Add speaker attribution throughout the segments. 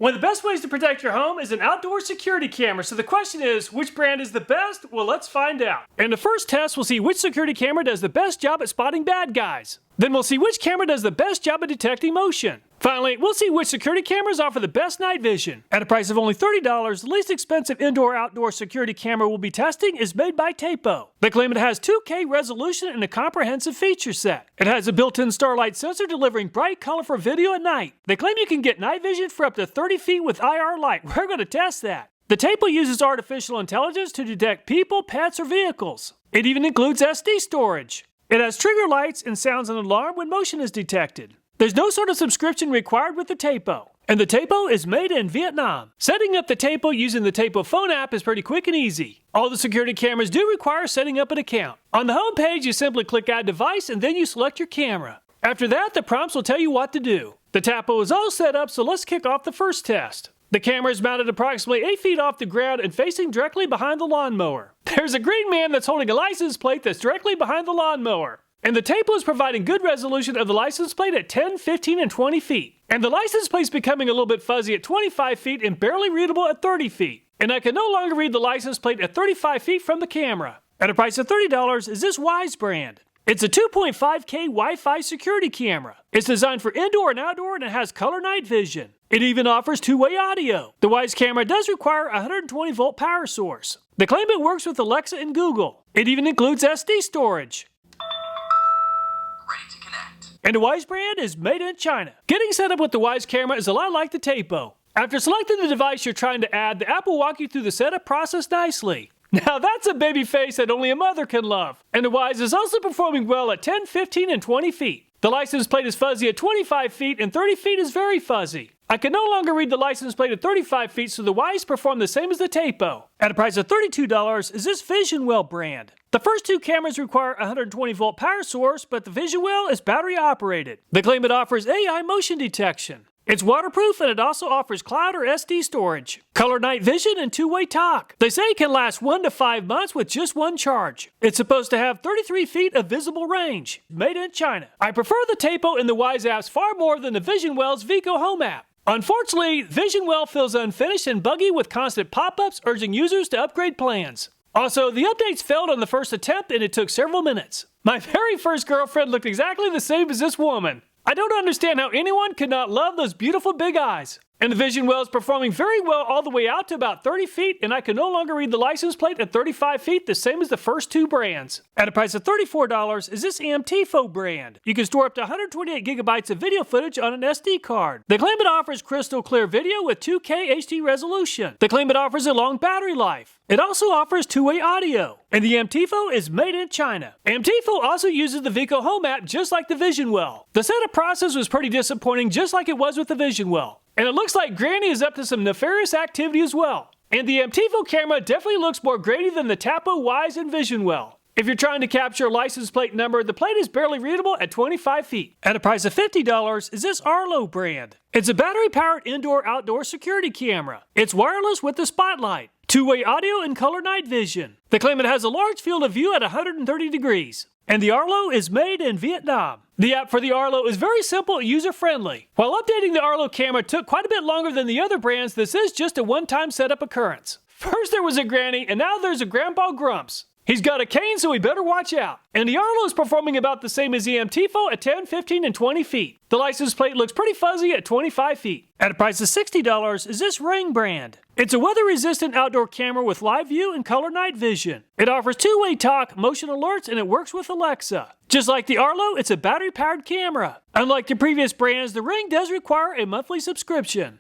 Speaker 1: One of the best ways to protect your home is an outdoor security camera. So the question is, which brand is the best? Well, let's find out. In the first test, we'll see which security camera does the best job at spotting bad guys. Then we'll see which camera does the best job at detecting motion. Finally, we'll see which security cameras offer the best night vision. At a price of only $30, the least expensive indoor-outdoor security camera we'll be testing is made by Tapo. They claim it has 2K resolution and a comprehensive feature set. It has a built-in starlight sensor delivering bright, colorful video at night. They claim you can get night vision for up to 30 feet with IR light. We're going to test that. The Tapo uses artificial intelligence to detect people, pets, or vehicles. It even includes SD storage. It has trigger lights and sounds an alarm when motion is detected. There's no sort of subscription required with the Tapo. And the Tapo is made in Vietnam. Setting up the Tapo using the Tapo phone app is pretty quick and easy. All the security cameras do require setting up an account. On the home page, you simply click Add Device and then you select your camera. After that, the prompts will tell you what to do. The Tapo is all set up, so let's kick off the first test. The camera is mounted approximately 8 feet off the ground and facing directly behind the lawnmower. There's a green man that's holding a license plate that's directly behind the lawnmower. And the Tapo is providing good resolution of the license plate at 10, 15, and 20 feet. And the license plate is becoming a little bit fuzzy at 25 feet and barely readable at 30 feet. And I can no longer read the license plate at 35 feet from the camera. At a price of $30 is this Wyze brand. It's a 2.5K Wi-Fi security camera. It's designed for indoor and outdoor and it has color night vision. It even offers two-way audio. The Wyze camera does require a 120 volt power source. They claim it works with Alexa and Google. It even includes SD storage. And the Wyze brand is made in China. Getting set up with the Wyze camera is a lot like the Tapo. After selecting the device you're trying to add, the app will walk you through the setup process nicely. Now that's a baby face that only a mother can love. And the Wyze is also performing well at 10, 15, and 20 feet. The license plate is fuzzy at 25 feet and 30 feet is very fuzzy. I can no longer read the license plate at 35 feet, so the Wyze perform the same as the Tapo. At a price of $32 is this VisionWell brand. The first two cameras require a 120 volt power source, but the VisionWell is battery operated. They claim it offers AI motion detection. It's waterproof and it also offers cloud or SD storage, color night vision, and two-way talk. They say it can last 1 to 5 months with just one charge. It's supposed to have 33 feet of visible range. Made in China. I prefer the Tapo and the Wyze apps far more than the VisionWell's Vico Home app. Unfortunately, VisionWell feels unfinished and buggy with constant pop-ups urging users to upgrade plans. Also, the updates failed on the first attempt and it took several minutes. My very first girlfriend looked exactly the same as this woman. I don't understand how anyone could not love those beautiful big eyes. And the VisionWell is performing very well all the way out to about 30 feet, and I can no longer read the license plate at 35 feet, the same as the first two brands. At a price of $34 is this Amtifo brand. You can store up to 128 gigabytes of video footage on an SD card. They claim it offers crystal clear video with 2K HD resolution. They claim it offers a long battery life. It also offers two-way audio. And the Amtifo is made in China. Amtifo also uses the Vico Home app just like the VisionWell. The setup process was pretty disappointing just like it was with the VisionWell. And it looks like Granny is up to some nefarious activity as well. And the Amtifo camera definitely looks more grainy than the Tapo, Wyze, and VisionWell. If you're trying to capture a license plate number, the plate is barely readable at 25 feet. At a price of $50 is this Arlo brand. It's a battery-powered indoor-outdoor security camera. It's wireless with the spotlight, two-way audio, and color night vision. They claim it has a large field of view at 130 degrees. And the Arlo is made in Vietnam. The app for the Arlo is very simple and user-friendly. While updating the Arlo camera took quite a bit longer than the other brands, this is just a one-time setup occurrence. First there was a Granny, and now there's a Grandpa Grumps. He's got a cane, so we better watch out. And the Arlo is performing about the same as the Amtifo at 10, 15, and 20 feet. The license plate looks pretty fuzzy at 25 feet. At a price of $60 is this Ring brand. It's a weather-resistant outdoor camera with live view and color night vision. It offers two-way talk, motion alerts, and it works with Alexa. Just like the Arlo, it's a battery-powered camera. Unlike the previous brands, the Ring does require a monthly subscription.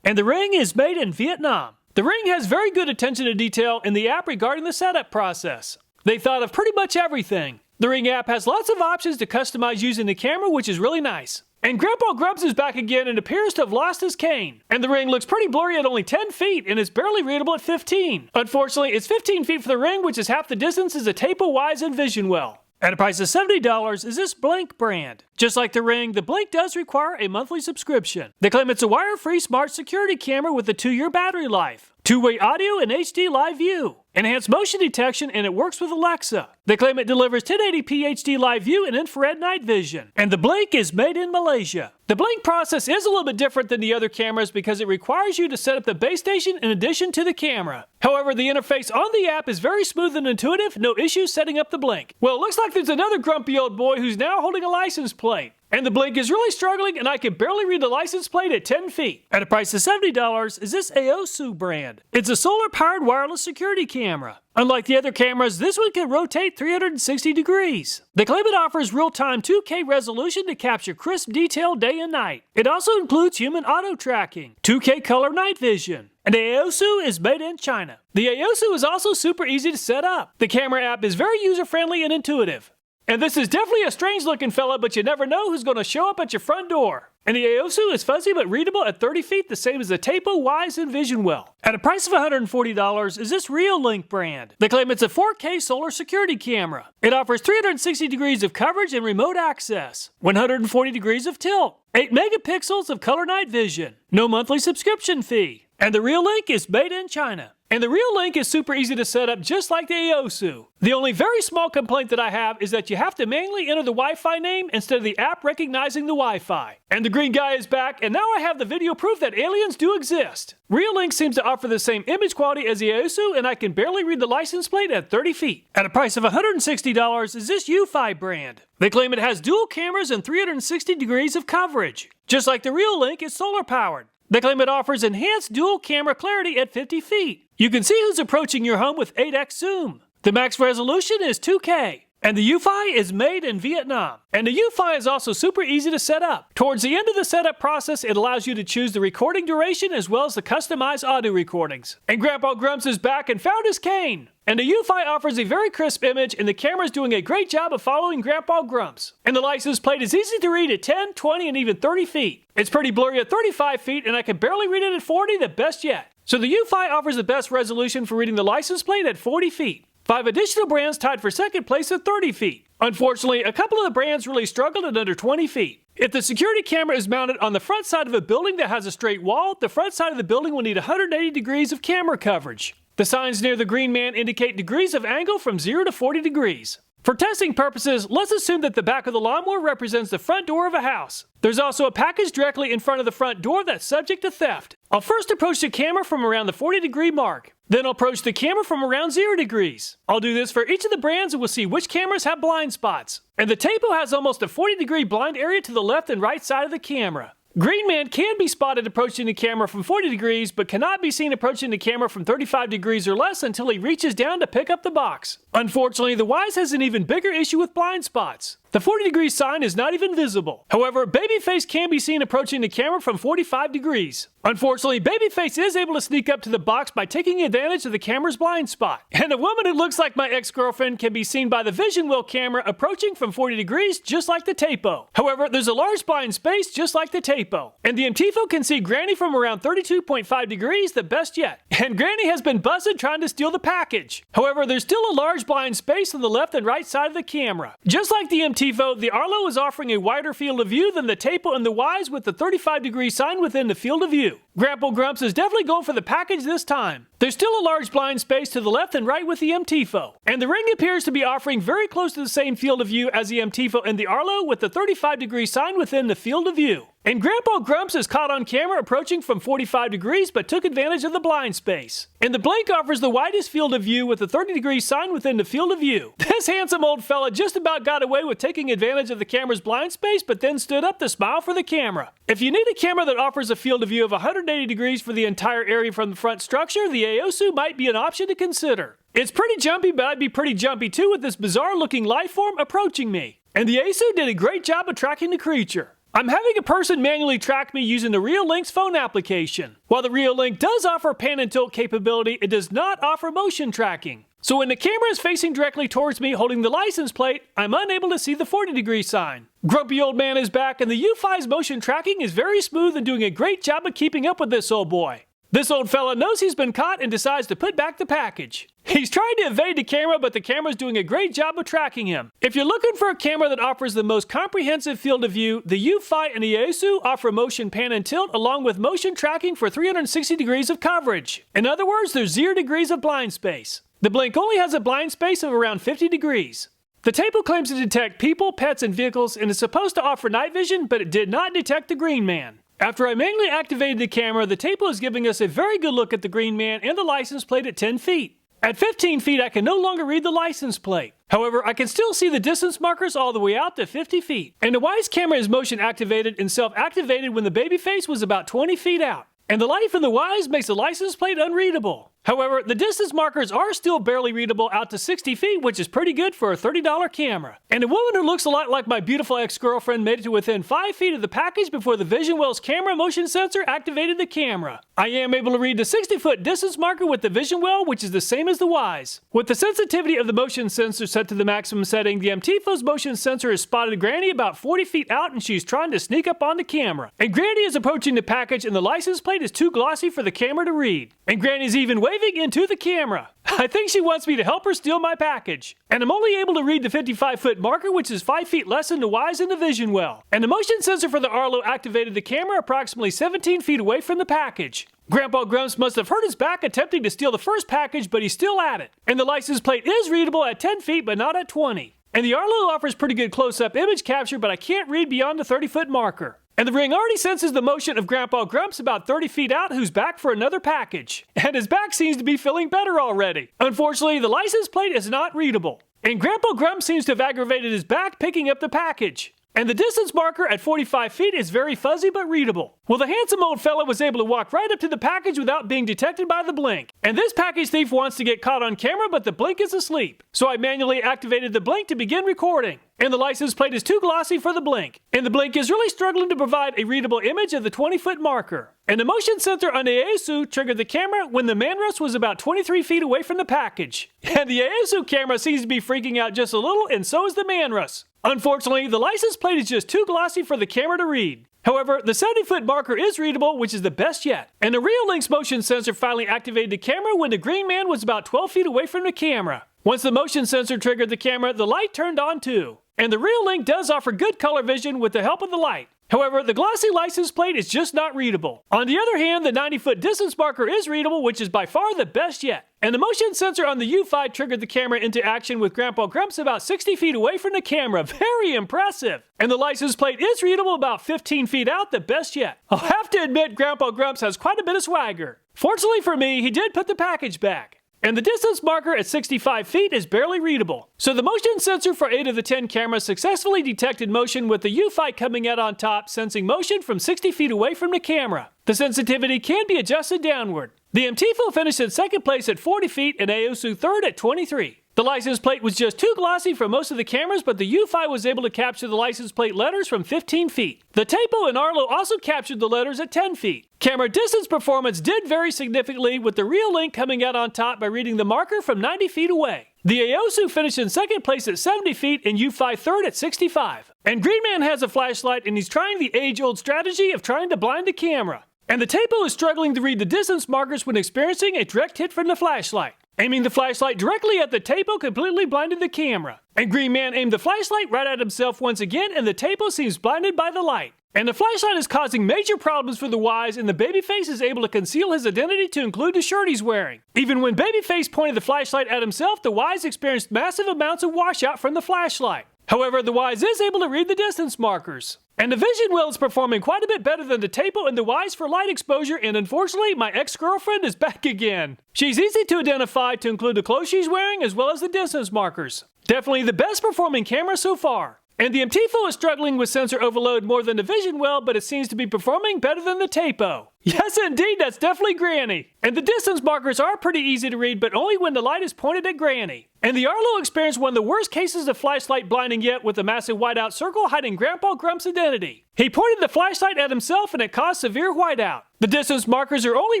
Speaker 1: And the Ring is made in Vietnam. The Ring has very good attention to detail in the app regarding the setup process. They thought of pretty much everything. The Ring app has lots of options to customize using the camera, which is really nice. And Grandpa Grumps is back again and appears to have lost his cane. And the Ring looks pretty blurry at only 10 feet and is barely readable at 15. Unfortunately, it's 15 feet for the Ring, which is half the distance as a Tapo, Wyze, and VisionWell. At a price of $70 is this Blink brand. Just like the Ring, the Blink does require a monthly subscription. They claim it's a wire-free smart security camera with a 2-year battery life, two-way audio, and HD live view. enhanced motion detection, and it works with Alexa. They claim it delivers 1080p HD live view and infrared night vision. And the Blink is made in Malaysia. The Blink process is a little bit different than the other cameras because it requires you to set up the base station in addition to the camera. However, the interface on the app is very smooth and intuitive, no issues setting up the Blink. Well, it looks like there's another grumpy old boy who's now holding a license plate. And the Blink is really struggling, and I can barely read the license plate at 10 feet. At a price of $70 is this Aosu brand. It's a solar-powered wireless security camera. Unlike the other cameras, this one can rotate 360 degrees. They claim it offers real-time 2K resolution to capture crisp detail day and night. It also includes human auto-tracking, 2K color night vision, and Aosu is made in China. The Aosu is also super easy to set up. The camera app is very user-friendly and intuitive. And this is definitely a strange looking fella, but you never know who's going to show up at your front door. And the Aosu is fuzzy but readable at 30 feet, the same as the Tapo, Wyze, and VisionWell. At a price of $140 is this Reolink brand. They claim it's a 4K solar security camera. It offers 360 degrees of coverage and remote access, 140 degrees of tilt, 8 megapixels of color night vision, no monthly subscription fee. And the Reolink is made in China. And the Reolink is super easy to set up just like the Aosu. The only very small complaint that I have is that you have to manually enter the Wi-Fi name instead of the app recognizing the Wi-Fi. And the green guy is back, and now I have the video proof that aliens do exist. Reolink seems to offer the same image quality as the Aosu, and I can barely read the license plate at 30 feet. At a price of $160 is this Eufy brand. They claim it has dual cameras and 360 degrees of coverage. Just like the Reolink, it's solar powered. They claim it offers enhanced dual camera clarity at 50 feet. You can see who's approaching your home with 8x zoom. The max resolution is 2K. And the Eufy is made in Vietnam. And the Eufy is also super easy to set up. Towards the end of the setup process, it allows you to choose the recording duration as well as the customized audio recordings. And Grandpa Grumps is back and found his cane. And the Eufy offers a very crisp image, and the camera's doing a great job of following Grandpa Grumps. And the license plate is easy to read at 10, 20, and even 30 feet. It's pretty blurry at 35 feet, and I can barely read it at 40, the best yet. So the Eufy offers the best resolution for reading the license plate at 40 feet. 5 additional brands tied for second place at 30 feet. Unfortunately, a couple of the brands really struggled at under 20 feet. If the security camera is mounted on the front side of a building that has a straight wall, the front side of the building will need 180 degrees of camera coverage. The signs near the green man indicate degrees of angle from 0 to 40 degrees. For testing purposes, let's assume that the back of the lawnmower represents the front door of a house. There's also a package directly in front of the front door that's subject to theft. I'll first approach the camera from around the 40-degree mark. Then I'll approach the camera from around 0 degrees. I'll do this for each of the brands and we'll see which cameras have blind spots. And the Tapo has almost a 40-degree blind area to the left and right side of the camera. Green Man can be spotted approaching the camera from 40 degrees, but cannot be seen approaching the camera from 35 degrees or less until he reaches down to pick up the box. Unfortunately, the Wyze has an even bigger issue with blind spots. The 40-degree sign is not even visible. However, Babyface can be seen approaching the camera from 45 degrees. Unfortunately, Babyface is able to sneak up to the box by taking advantage of the camera's blind spot. And a woman who looks like my ex-girlfriend can be seen by the VisionWell camera approaching from 40 degrees just like the Tapo. However, there's a large blind space just like the Tapo. And the Amtifo can see Granny from around 32.5 degrees, the best yet. And Granny has been busted trying to steal the package. However, there's still a large blind space on the left and right side of the camera. Just like the Amtifo, the Arlo is offering a wider field of view than the Tapo and the Wyze with the 35-degree sign within the field of view. Grandpa Grumps is definitely going for the package this time. There's still a large blind space to the left and right with the Amtifo. And the Ring appears to be offering very close to the same field of view as the Amtifo and the Arlo with the 35-degree sign within the field of view. And Grandpa Grumps is caught on camera approaching from 45 degrees but took advantage of the blind space. And the Blink offers the widest field of view with the 30-degree sign within the field of view. This handsome old fella just about got away with taking advantage of the camera's blind space but then stood up to smile for the camera. If you need a camera that offers a field of view of 180 degrees for the entire area from the front structure, the Aosu might be an option to consider. It's pretty jumpy, but I'd be pretty jumpy too with this bizarre-looking life form approaching me. And the Aosu did a great job of tracking the creature. I'm having a person manually track me using the Reolink's phone application. While the Reolink does offer pan and tilt capability, it does not offer motion tracking. So when the camera is facing directly towards me holding the license plate, I'm unable to see the 40-degree sign. Grumpy Old Man is back, and the Eufy's motion tracking is very smooth and doing a great job of keeping up with this old boy. This old fella knows he's been caught and decides to put back the package. He's trying to evade the camera, but the camera's doing a great job of tracking him. If you're looking for a camera that offers the most comprehensive field of view, the Eufy and the Aosu offer motion pan and tilt along with motion tracking for 360 degrees of coverage. In other words, there's 0 degrees of blind space. The Blink only has a blind space of around 50 degrees. The Tapo claims to detect people, pets, and vehicles and is supposed to offer night vision, but it did not detect the Green Man. After I manually activated the camera, the Tapo is giving us a very good look at the Green Man and the license plate at 10 feet. At 15 feet, I can no longer read the license plate. However, I can still see the distance markers all the way out to 50 feet. And the Wyze camera is motion activated and self-activated when the baby face was about 20 feet out. And the light from the Wyze makes the license plate unreadable. However, the distance markers are still barely readable out to 60 feet, which is pretty good for a $30 camera. And a woman who looks a lot like my beautiful ex-girlfriend made it to within 5 feet of the package before the VisionWell's camera motion sensor activated the camera. I am able to read the 60-foot distance marker with the VisionWell, which is the same as the Wyze. With the sensitivity of the motion sensor set to the maximum setting, the Amtifo's motion sensor has spotted Granny about 40 feet out and she's trying to sneak up on the camera. And Granny is approaching the package and the license plate is too glossy for the camera to read. And Granny's even waving into the camera. I think she wants me to help her steal my package. And I'm only able to read the 55-foot marker, which is 5 feet less than the Wyze and the VisionWell. And the motion sensor for the Arlo activated the camera approximately 17 feet away from the package. Grandpa Grumps must have hurt his back attempting to steal the first package, but he's still at it. And the license plate is readable at 10 feet, but not at 20. And the Arlo offers pretty good close-up image capture, but I can't read beyond the 30-foot marker. And the ring already senses the motion of Grandpa Grumps about 30 feet out who's back for another package. And his back seems to be feeling better already. Unfortunately, the license plate is not readable. And Grandpa Grumps seems to have aggravated his back picking up the package. And the distance marker at 45 feet is very fuzzy but readable. Well, the handsome old fella was able to walk right up to the package without being detected by the Blink. And this package thief wants to get caught on camera, but the Blink is asleep. So I manually activated the Blink to begin recording. And the license plate is too glossy for the Blink. And the Blink is really struggling to provide a readable image of the 20-foot marker. And the motion sensor on the Aosu triggered the camera when the Manrus was about 23 feet away from the package. And the Aosu camera seems to be freaking out just a little, and so is the Manrus. Unfortunately, the license plate is just too glossy for the camera to read. However, the 70-foot marker is readable, which is the best yet. And the Reolink's motion sensor finally activated the camera when the Green Man was about 12 feet away from the camera. Once the motion sensor triggered the camera, the light turned on too. And the Reolink does offer good color vision with the help of the light. However, the glossy license plate is just not readable. On the other hand, the 90-foot distance marker is readable, which is by far the best yet. And the motion sensor on the Eufy triggered the camera into action with Grandpa Grumps about 60 feet away from the camera. Very impressive. And the license plate is readable about 15 feet out, the best yet. I'll have to admit Grandpa Grumps has quite a bit of swagger. Fortunately for me, he did put the package back. And the distance marker at 65 feet is barely readable. So the motion sensor for 8 of the 10 cameras successfully detected motion with the Eufy coming out on top, sensing motion from 60 feet away from the camera. The sensitivity can be adjusted downward. The Amtifo finished in second place at 40 feet and Aosu third at 23. The license plate was just too glossy for most of the cameras, but the Eufy was able to capture the license plate letters from 15 feet. The Tapo and Arlo also captured the letters at 10 feet. Camera distance performance did vary significantly, with the Reolink coming out on top by reading the marker from 90 feet away. The Aosu finished in second place at 70 feet and Eufy third at 65. And Green Man has a flashlight and he's trying the age-old strategy of trying to blind the camera. And the Tapo is struggling to read the distance markers when experiencing a direct hit from the flashlight. Aiming the flashlight directly at the Tapo completely blinded the camera. And Green Man aimed the flashlight right at himself once again, and the Tapo seems blinded by the light. And the flashlight is causing major problems for the Wyze, and the babyface is able to conceal his identity to include the shirt he's wearing. Even when babyface pointed the flashlight at himself, the Wyze experienced massive amounts of washout from the flashlight. However, the Wyze is able to read the distance markers. And the VisionWell is performing quite a bit better than the Tapo and the Wyze for light exposure, and unfortunately, my ex-girlfriend is back again. She's easy to identify to include the clothes she's wearing as well as the distance markers. Definitely the best performing camera so far. And the Amtifo is struggling with sensor overload more than the VisionWell, but it seems to be performing better than the Tapo. Yes, indeed, that's definitely Granny. And the distance markers are pretty easy to read, but only when the light is pointed at Granny. And the Arlo experienced one of the worst cases of flashlight blinding yet, with a massive whiteout circle hiding Grandpa Grumps' identity. He pointed the flashlight at himself and it caused severe whiteout. The distance markers are only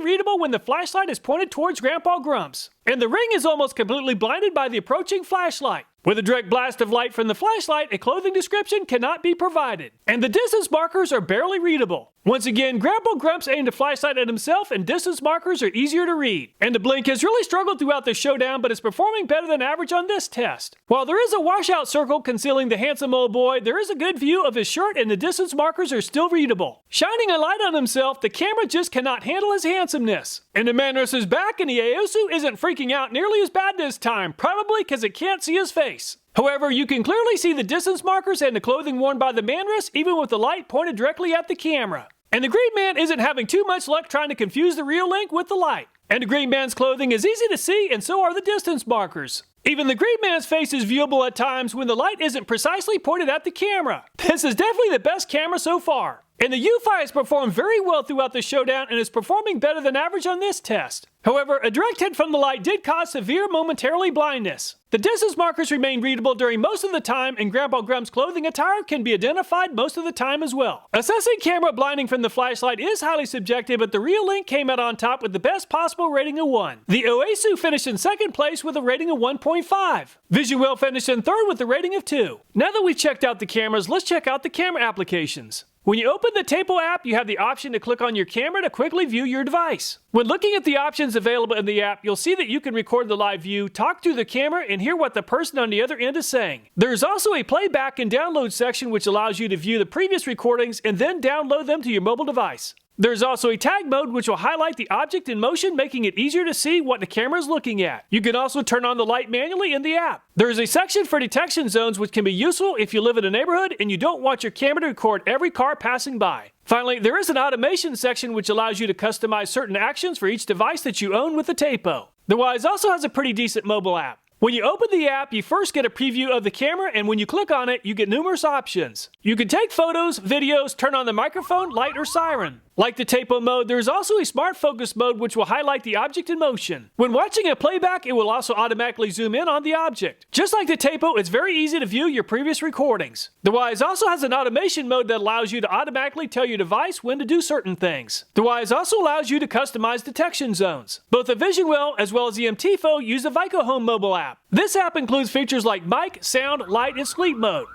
Speaker 1: readable when the flashlight is pointed towards Grandpa Grumps. And the ring is almost completely blinded by the approaching flashlight. With a direct blast of light from the flashlight, a clothing description cannot be provided. And the distance markers are barely readable. Once again, Grandpa Grumps aimed a flashlight at himself and distance markers are are easier to read. And the Blink has really struggled throughout the showdown, but is performing better than average on this test. While there is a washout circle concealing the handsome old boy, there is a good view of his shirt and the distance markers are still readable. Shining a light on himself, the camera just cannot handle his handsomeness. And the Manris is back and the Aosu isn't freaking out nearly as bad this time, probably because it can't see his face. However, you can clearly see the distance markers and the clothing worn by the Manris even with the light pointed directly at the camera. And the Green Man isn't having too much luck trying to confuse the Reolink with the light. And the Green Man's clothing is easy to see and so are the distance markers. Even the Green Man's face is viewable at times when the light isn't precisely pointed at the camera. This is definitely the best camera so far. And the Eufy has performed very well throughout the showdown and is performing better than average on this test. However, a direct hit from the light did cause severe momentarily blindness. The distance markers remain readable during most of the time, and Grandpa Grump's clothing attire can be identified most of the time as well. Assessing camera blinding from the flashlight is highly subjective, but the Reolink came out on top with the best possible rating of 1. The Aosu finished in second place with a rating of 1.5. Visual finished in third with a rating of 2. Now that we've checked out the cameras, let's check out the camera applications. When you open the Tapo app, you have the option to click on your camera to quickly view your device. When looking at the options available in the app, you'll see that you can record the live view, talk through the camera, and hear what the person on the other end is saying. There is also a playback and download section which allows you to view the previous recordings and then download them to your mobile device. There's also a tag mode which will highlight the object in motion, making it easier to see what the camera is looking at. You can also turn on the light manually in the app. There is a section for detection zones which can be useful if you live in a neighborhood and you don't want your camera to record every car passing by. Finally, there is an automation section which allows you to customize certain actions for each device that you own with the Tapo. The Wyze also has a pretty decent mobile app. When you open the app, you first get a preview of the camera, and when you click on it, you get numerous options. You can take photos, videos, turn on the microphone, light, or siren. Like the Tapo mode, there is also a smart focus mode which will highlight the object in motion. When watching a playback, it will also automatically zoom in on the object. Just like the Tapo, it's very easy to view your previous recordings. The Wyze also has an automation mode that allows you to automatically tell your device when to do certain things. The Wyze also allows you to customize detection zones. Both the Visual as well as the Amtifo use the Vyco Home mobile app. This app includes features like mic, sound, light, and sleep mode.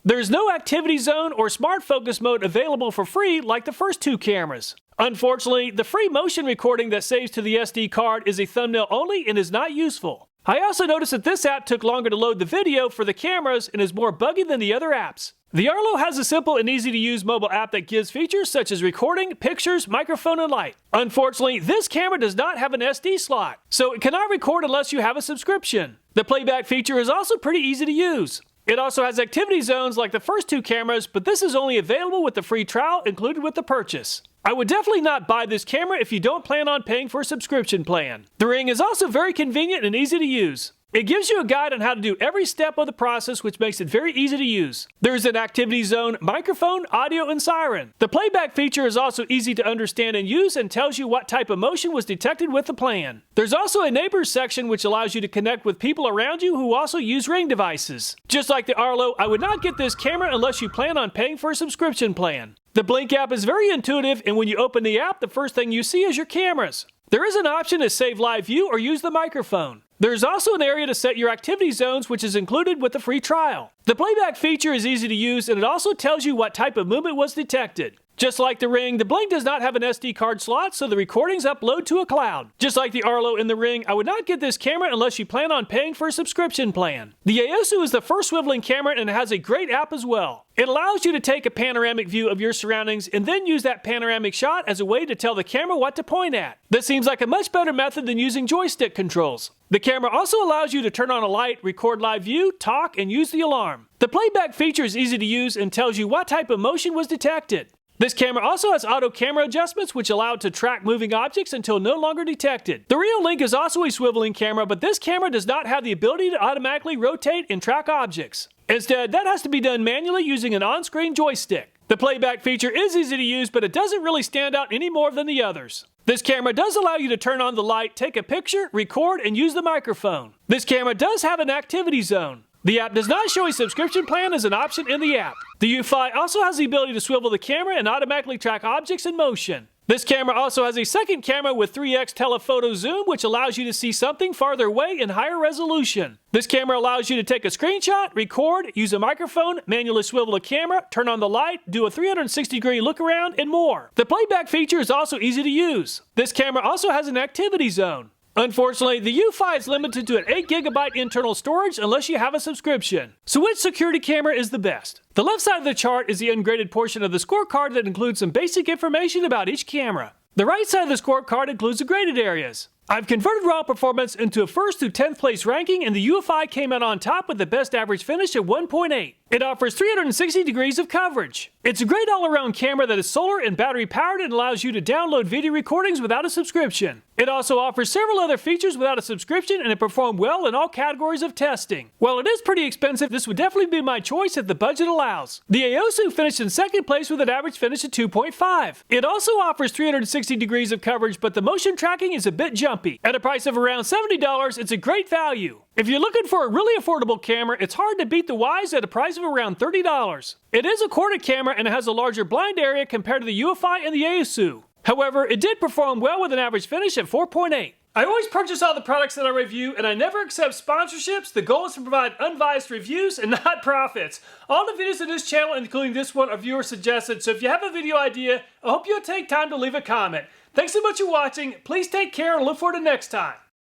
Speaker 1: There is no activity zone or smart focus mode available for free like the first two cameras. Unfortunately, the free motion recording that saves to the SD card is a thumbnail only and is not useful. I also noticed that this app took longer to load the video for the cameras and is more buggy than the other apps. The Arlo has a simple and easy to use mobile app that gives features such as recording, pictures, microphone, and light. Unfortunately, this camera does not have an SD slot, so it cannot record unless you have a subscription. The playback feature is also pretty easy to use. It also has activity zones like the first two cameras, but this is only available with the free trial included with the purchase. I would definitely not buy this camera if you don't plan on paying for a subscription plan. The Ring is also very convenient and easy to use. It gives you a guide on how to do every step of the process, which makes it very easy to use. There's an activity zone, microphone, audio, and siren. The playback feature is also easy to understand and use and tells you what type of motion was detected with the plan. There's also a neighbors section which allows you to connect with people around you who also use Ring devices. Just like the Arlo, I would not get this camera unless you plan on paying for a subscription plan. The Blink app is very intuitive, and when you open the app, the first thing you see is your cameras. There is an option to save live view or use the microphone. There's also an area to set your activity zones, which is included with the free trial. The playback feature is easy to use, and it also tells you what type of movement was detected. Just like the Ring, the Blink does not have an SD card slot, so the recordings upload to a cloud. Just like the Arlo and the Ring, I would not get this camera unless you plan on paying for a subscription plan. The Aosu is the first swiveling camera and it has a great app as well. It allows you to take a panoramic view of your surroundings and then use that panoramic shot as a way to tell the camera what to point at. This seems like a much better method than using joystick controls. The camera also allows you to turn on a light, record live view, talk, and use the alarm. The playback feature is easy to use and tells you what type of motion was detected. This camera also has auto camera adjustments which allow it to track moving objects until no longer detected. The Reolink is also a swiveling camera, but this camera does not have the ability to automatically rotate and track objects. Instead, that has to be done manually using an on-screen joystick. The playback feature is easy to use, but it doesn't really stand out any more than the others. This camera does allow you to turn on the light, take a picture, record, and use the microphone. This camera does have an activity zone. The app does not show a subscription plan as an option in the app. The Eufy also has the ability to swivel the camera and automatically track objects in motion. This camera also has a second camera with 3x telephoto zoom, which allows you to see something farther away in higher resolution. This camera allows you to take a screenshot, record, use a microphone, manually swivel a camera, turn on the light, do a 360-degree look around, and more. The playback feature is also easy to use. This camera also has an activity zone. Unfortunately, the Eufy is limited to an 8GB internal storage unless you have a subscription. So which security camera is the best? The left side of the chart is the ungraded portion of the scorecard that includes some basic information about each camera. The right side of the scorecard includes the graded areas. I've converted raw performance into a 1st through 10th place ranking, and the Eufy came out on top with the best average finish at 1.8. It offers 360 degrees of coverage. It's a great all-around camera that is solar and battery powered and allows you to download video recordings without a subscription. It also offers several other features without a subscription, and it performed well in all categories of testing. While it is pretty expensive, this would definitely be my choice if the budget allows. The Aosu finished in 2nd place with an average finish of 2.5. It also offers 360 degrees of coverage, but the motion tracking is a bit jumpy. At a price of around $70, it's a great value. If you're looking for a really affordable camera, it's hard to beat the Wyze at a price of around $30. It is a corded camera and it has a larger blind area compared to the Eufy and the Aosu. However, it did perform well with an average finish at 4.8. I always purchase all the products that I review, and I never accept sponsorships. The goal is to provide unbiased reviews and not profits. All the videos in this channel, including this one, are viewer suggested, so if you have a video idea, I hope you'll take time to leave a comment. Thanks so much for watching. Please take care and look forward to next time.